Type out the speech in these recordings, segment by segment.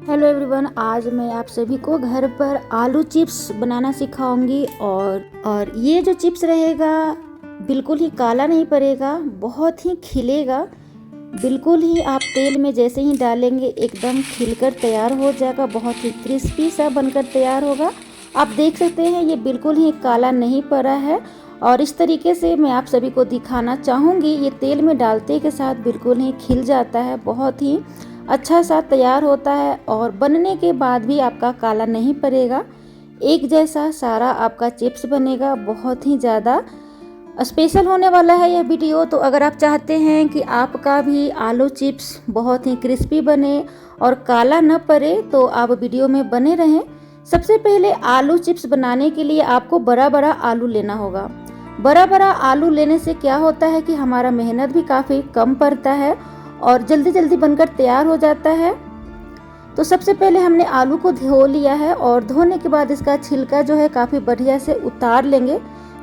Hello everyone, आज मैं आप सभी को घर पर आलू चिप्स बनाना सिखाऊंगी। और ये जो चिप्स रहेगा बिल्कुल ही काला नहीं पड़ेगा, बहुत ही खिलेगा। बिल्कुल ही आप तेल में जैसे ही डालेंगे एकदम खिलकर तैयार हो जाएगा, बहुत ही क्रिस्पी सा बनकर तैयार होगा। आप देख सकते हैं ये बिल्कुल ही काला नहीं पड़ा है। और इस तरीके से मैं आप सभी को दिखाना चाहूँगी। ये तेल में डालते के साथ बिल्कुल ही खिल जाता है, बहुत ही अच्छा सा तैयार होता है और बनने के बाद भी आपका काला नहीं पड़ेगा। एक जैसा सारा आपका चिप्स बनेगा, बहुत ही ज़्यादा स्पेशल होने वाला है यह वीडियो। तो अगर आप चाहते हैं कि आपका भी आलू चिप्स बहुत ही क्रिस्पी बने और काला न पड़े तो आप वीडियो में बने रहें। सबसे पहले आलू चिप्स बनाने के लिए आपको बड़ा बड़ा आलू लेना होगा। बड़ा बड़ा आलू लेने से क्या होता है कि हमारा मेहनत भी काफ़ी कम पड़ता है और जल्दी जल्दी बनकर तैयार हो जाता है। तो सबसे पहले हमने आलू को धो लिया है और धोने के बाद इसका छिलका जो है काफ़ी बढ़िया से उतार लेंगे।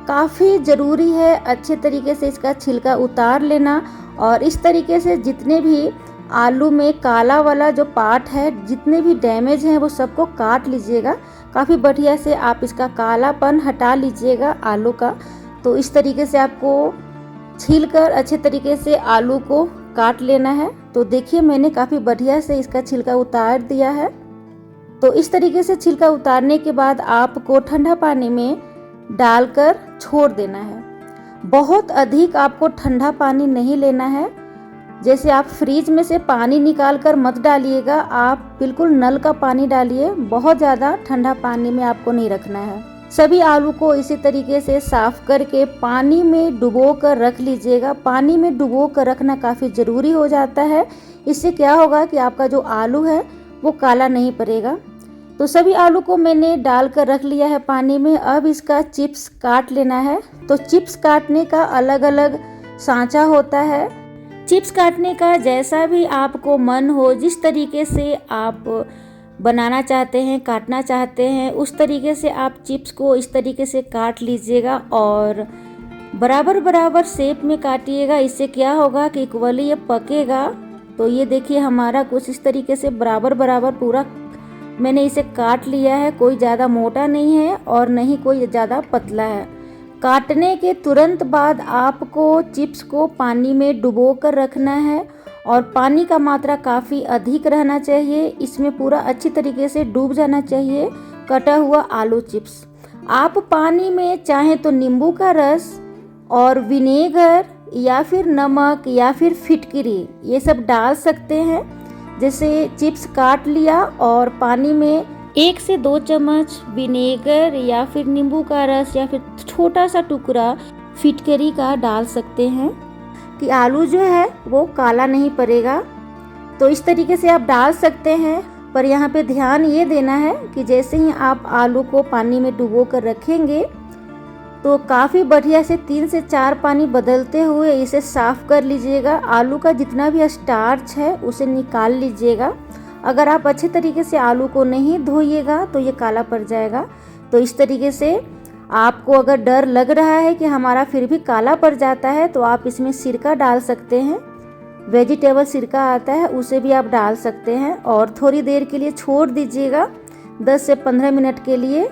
काफ़ी ज़रूरी है अच्छे तरीके से इसका छिलका उतार लेना। और इस तरीके से जितने भी आलू में काला वाला जो पार्ट है, जितने भी डैमेज हैं वो सबको काट लीजिएगा। काफ़ी बढ़िया से आप इसका कालापन हटा लीजिएगा आलू का। तो इस तरीके से आपको छीलकर अच्छे तरीके से आलू को काट लेना है। तो देखिए मैंने काफ़ी बढ़िया से इसका छिलका उतार दिया है। तो इस तरीके से छिलका उतारने के बाद आपको ठंडा पानी में डालकर छोड़ देना है। बहुत अधिक आपको ठंडा पानी नहीं लेना है। जैसे आप फ्रिज में से पानी निकाल कर मत डालिएगा, आप बिल्कुल नल का पानी डालिए। बहुत ज़्यादा ठंडा पानी में आपको नहीं रखना है। सभी आलू को इसी तरीके से साफ करके पानी में डुबो कर रख लीजिएगा। पानी में डुबो कर रखना काफ़ी ज़रूरी हो जाता है। इससे क्या होगा कि आपका जो आलू है वो काला नहीं पड़ेगा। तो सभी आलू को मैंने डाल कर रख लिया है पानी में। अब इसका चिप्स काट लेना है। तो चिप्स काटने का अलग अलग सांचा होता है। चिप्स काटने का जैसा भी आपको मन हो, जिस तरीके से आप बनाना चाहते हैं, काटना चाहते हैं, उस तरीके से आप चिप्स को इस तरीके से काट लीजिएगा और बराबर बराबर शेप में काटिएगा। इससे क्या होगा कि इक्वली ये पकेगा। तो ये देखिए हमारा कुछ इस तरीके से बराबर बराबर पूरा मैंने इसे काट लिया है। कोई ज़्यादा मोटा नहीं है और नहीं कोई ज़्यादा पतला है। काटने के तुरंत बाद आपको चिप्स को पानी में डुबो कर रखना है और पानी का मात्रा काफ़ी अधिक रहना चाहिए। इसमें पूरा अच्छी तरीके से डूब जाना चाहिए कटा हुआ आलू चिप्स। आप पानी में चाहे तो नींबू का रस और विनेगर या फिर नमक या फिर फिटकरी ये सब डाल सकते हैं। जैसे चिप्स काट लिया और पानी में 1 से 2 चम्मच विनेगर या फिर नींबू का रस या फिर छोटा सा टुकड़ा फिटकरी का डाल सकते हैं कि आलू जो है वो काला नहीं पड़ेगा। तो इस तरीके से आप डाल सकते हैं। पर यहाँ पे ध्यान ये देना है कि जैसे ही आप आलू को पानी में डुबो कर रखेंगे तो काफ़ी बढ़िया से 3 से 4 पानी बदलते हुए इसे साफ़ कर लीजिएगा। आलू का जितना भी स्टार्च है उसे निकाल लीजिएगा। अगर आप अच्छे तरीके से आलू को नहीं धोइएगा तो ये काला पड़ जाएगा। तो इस तरीके से आपको अगर डर लग रहा है कि हमारा फिर भी काला पड़ जाता है तो आप इसमें सिरका डाल सकते हैं। वेजिटेबल सिरका आता है उसे भी आप डाल सकते हैं और थोड़ी देर के लिए छोड़ दीजिएगा, 10 से 15 मिनट के लिए।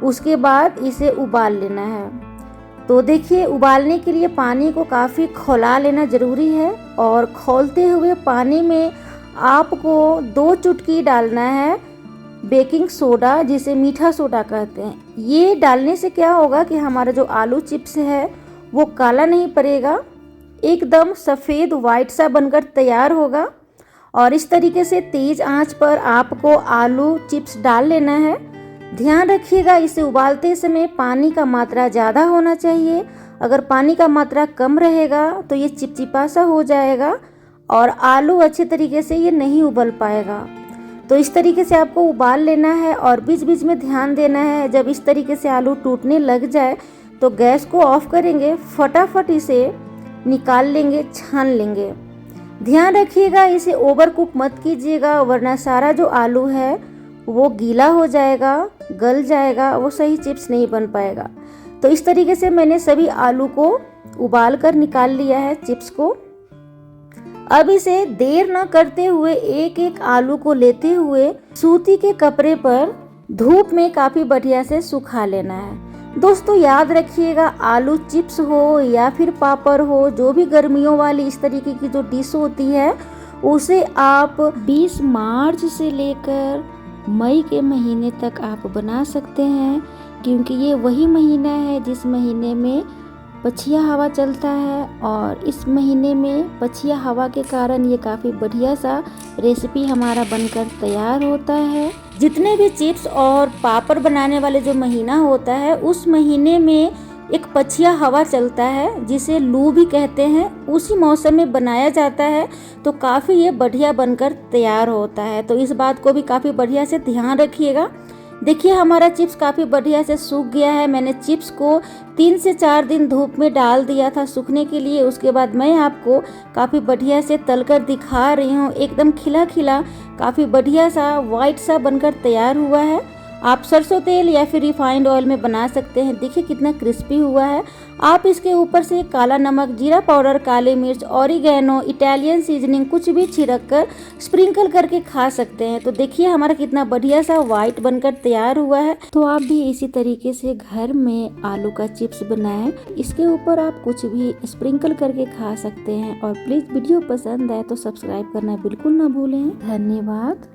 उसके बाद इसे उबाल लेना है। तो देखिए उबालने के लिए पानी को काफ़ी खौला लेना ज़रूरी है और खौलते हुए पानी में आपको 2 चुटकी डालना है बेकिंग सोडा, जिसे मीठा सोडा कहते हैं। ये डालने से क्या होगा कि हमारा जो आलू चिप्स है वो काला नहीं पड़ेगा, एकदम सफ़ेद वाइट सा बनकर तैयार होगा। और इस तरीके से तेज़ आंच पर आपको आलू चिप्स डाल लेना है। ध्यान रखिएगा इसे उबालते समय पानी का मात्रा ज़्यादा होना चाहिए। अगर पानी का मात्रा कम रहेगा तो ये चिपचिपा सा हो जाएगा और आलू अच्छे तरीके से ये नहीं उबल पाएगा। तो इस तरीके से आपको उबाल लेना है और बीच बीच में ध्यान देना है। जब इस तरीके से आलू टूटने लग जाए तो गैस को ऑफ करेंगे, फटाफट इसे निकाल लेंगे, छान लेंगे। ध्यान रखिएगा इसे ओवर कुक मत कीजिएगा, वरना सारा जो आलू है वो गीला हो जाएगा, गल जाएगा, वो सही चिप्स नहीं बन पाएगा। तो इस तरीके से मैंने सभी आलू को उबाल कर निकाल लिया है चिप्स को। अब इसे देर न करते हुए एक एक आलू को लेते हुए सूती के कपड़े पर धूप में काफी बढ़िया से सुखा लेना है। दोस्तों याद रखिएगा, आलू चिप्स हो या फिर पापड़ हो, जो भी गर्मियों वाली इस तरीके की जो डिश होती है उसे आप 20 मार्च से लेकर मई के महीने तक आप बना सकते हैं, क्योंकि ये वही महीना है जिस महीने में पछिया हवा चलता है। और इस महीने में पछिया हवा के कारण ये काफ़ी बढ़िया सा रेसिपी हमारा बनकर तैयार होता है। जितने भी चिप्स और पापड़ बनाने वाले जो महीना होता है उस महीने में एक पछिया हवा चलता है जिसे लू भी कहते हैं, उसी मौसम में बनाया जाता है, तो काफ़ी ये बढ़िया बनकर तैयार होता है। तो इस बात को भी काफ़ी बढ़िया से ध्यान रखिएगा। देखिए हमारा चिप्स काफ़ी बढ़िया से सूख गया है। मैंने चिप्स को 3 से 4 दिन धूप में डाल दिया था सूखने के लिए। उसके बाद मैं आपको काफ़ी बढ़िया से तलकर दिखा रही हूँ। एकदम खिला खिला काफ़ी बढ़िया सा वाइट सा बनकर तैयार हुआ है। आप सरसों तेल या फिर रिफाइंड ऑयल में बना सकते हैं। देखिए कितना क्रिस्पी हुआ है। आप इसके ऊपर से काला नमक, जीरा पाउडर, काली मिर्च, ऑरिगेनो, इटालियन सीजनिंग कुछ भी छिड़क कर स्प्रिंकल करके खा सकते हैं। तो देखिए हमारा कितना बढ़िया सा वाइट बनकर तैयार हुआ है। तो आप भी इसी तरीके से घर में आलू का चिप्स बनाएं। इसके ऊपर आप कुछ भी स्प्रिंकल करके खा सकते हैं। और प्लीज वीडियो पसंद आए तो सब्सक्राइब करना बिल्कुल ना भूलें। धन्यवाद।